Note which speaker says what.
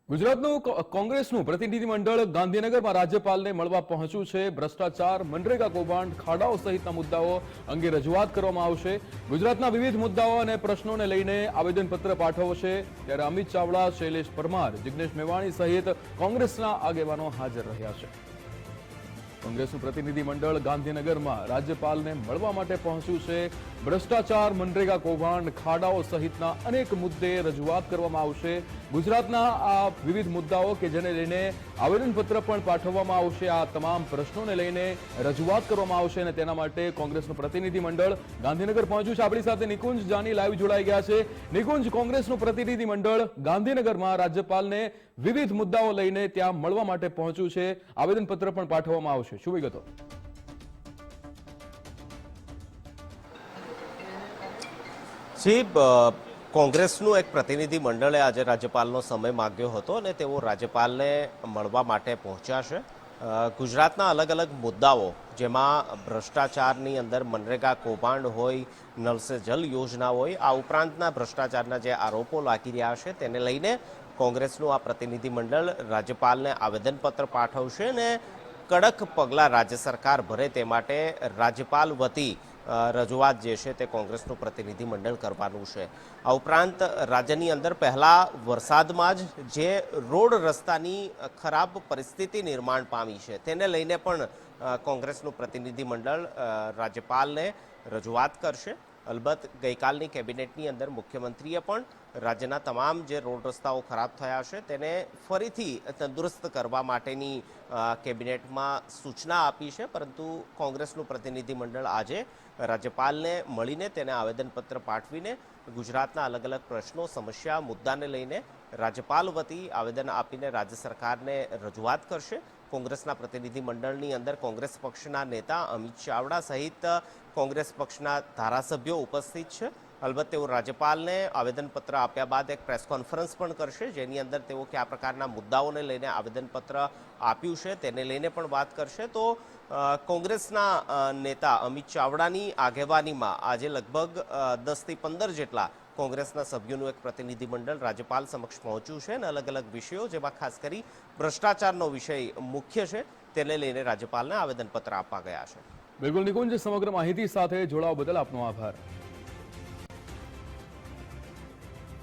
Speaker 1: ગુજરાતનું કોંગ્રેસનું પ્રતિનિધિમંડળ ગાંધીનગરમાં રાજ્યપાલને મળવા પહોંચ્યું છે। ભ્રષ્ટાચાર, મનરેગા કૌભાંડ, ખાડાઓ સહિતના મુદ્દાઓ અંગે રજૂઆત કરવામાં આવશે। ગુજરાતના વિવિધ મુદ્દાઓ અને પ્રશ્નોને લઈને આવેદનપત્ર પાઠવશે। ત્યારે અમિત ચાવડા, શૈલેષ પરમાર, જિગ્નેશ મેવાણી સહિત કોંગ્રેસના આગેવાનો હાજર રહ્યા છે। કોંગ્રેસનું પ્રતિનિધિમંડળ ગાંધીનગરમાં રાજ્યપાલને મળવા માટે પહોંચ્યું છે। ભ્રષ્ટાચાર, મનરેગા કૌભાંડ, ખાડાઓ સહિતના અનેક મુદ્દે રજૂઆત કરવામાં આવશે। ગુજરાતના આ વિવિધ મુદ્દાઓ કે જેને લઈને આવેદનપત્ર પણ પાઠવવામાં આવશે, આ તમામ પ્રશ્નોને લઈને રજૂઆત કરવામાં આવશે અને તેના માટે કોંગ્રેસનું પ્રતિનિધિમંડળ ગાંધીનગર પહોંચ્યું છે। આપણી સાથે નિકુંજ જાની લાઈવ જોડાઈ ગયા છે। નિકુંજ, કોંગ્રેસનું પ્રતિનિધિમંડળ ગાંધીનગરમાં રાજ્યપાલને વિવિધ મુદ્દાઓ લઈને ત્યાં મળવા માટે પહોંચ્યું છે, આવેદનપત્ર પણ પાઠવવામાં આવશે, શું વિગતો?
Speaker 2: કોંગ્રેસનું એક પ્રતિનિધિ મંડળે આજે રાજ્યપાલનો સમય માંગ્યો હતો અને તેઓ રાજ્યપાલને મળવા માટે પહોંચ્યા છે। ગુજરાતના અલગ અલગ મુદ્દાઓ, જેમાં ભ્રષ્ટાચારની અંદર મનરેગા કૌભાંડ હોય, નલ સે જલ યોજના હોય, આ ઉપરાંતના ભ્રષ્ટાચારના જે આરોપો લાગી રહ્યા છે તેને લઈને કોંગ્રેસનું આ પ્રતિનિધિ મંડળ રાજ્યપાલને આવેદનપત્ર પાઠવશે અને કડક પગલાં રાજ્ય સરકાર ભરે તે માટે રાજ્યપાલ વતી રજૂઆત જે છે તે કોંગ્રેસનું પ્રતિનિધિ મંડળ કરવાનું છે। આ ઉપરાંત રાજ્યની અંદર પહેલા વરસાદમાં જ જે રોડ રસ્તાની ખરાબ પરિસ્થિતિ નિર્માણ પામી છે તેને લઈને પણ કોંગ્રેસનું પ્રતિનિધિ મંડળ રાજ્યપાલને રજૂઆત કરશે। અલબત્ત ગઈકાલની કેબિનેટની અંદર મુખ્યમંત્રીએ પણ રાજ્યના તમામ જે રોડ રસ્તાઓ ખરાબ થયા છે તેને ફરીથી તંદુરસ્ત કરવા માટેની કેબિનેટમાં સૂચના આપી છે, પરંતુ કોંગ્રેસનું પ્રતિનિધિ મંડળ આજે રાજ્યપાલને મળીને તેને આવેદનપત્ર પાઠવીને ગુજરાતના અલગ અલગ પ્રશ્નો, સમસ્યા, મુદ્દાને લઈને રાજ્યપાલ વતી આવેદન આપીને રાજ્ય સરકારને રજૂઆત કરશે। કોંગ્રેસના પ્રતિનિધિ મંડળની અંદર કોંગ્રેસ પક્ષના નેતા અમિત ચાવડા સહિત કોંગ્રેસ પક્ષના ધારાસભ્યો ઉપસ્થિત છે। અલબત્ત તેઓ રાજ્યપાલને આવેદનપત્ર આપ્યા બાદ એક પ્રેસ કોન્ફરન્સ પણ કરશે, જેની અંદર તેઓ કયા પ્રકારના મુદ્દાઓને લઈને આવેદનપત્ર આપ્યું છે તેને લઈને પણ વાત કરશે। તો કોંગ્રેસના નેતા અમિત ચાવડાની આગેવાનીમાં આજે લગભગ 10થી 15 જેટલા કોંગ્રેસના સભ્યોનું એક પ્રતિનિધિ મંડળ રાજ્યપાલ સમક્ષ પહોંચ્યું છે અને અલગ અલગ વિષયો, જેમાં ખાસ કરી ભ્રષ્ટાચારનો વિષય મુખ્ય છે, તેને લઈને રાજ્યપાલને આવેદનપત્ર આપવા ગયા છે।
Speaker 1: બિલકુલ નિકુંજ, સમગ્ર માહિતી સાથે જોડાવા બદલ આપનો આભાર।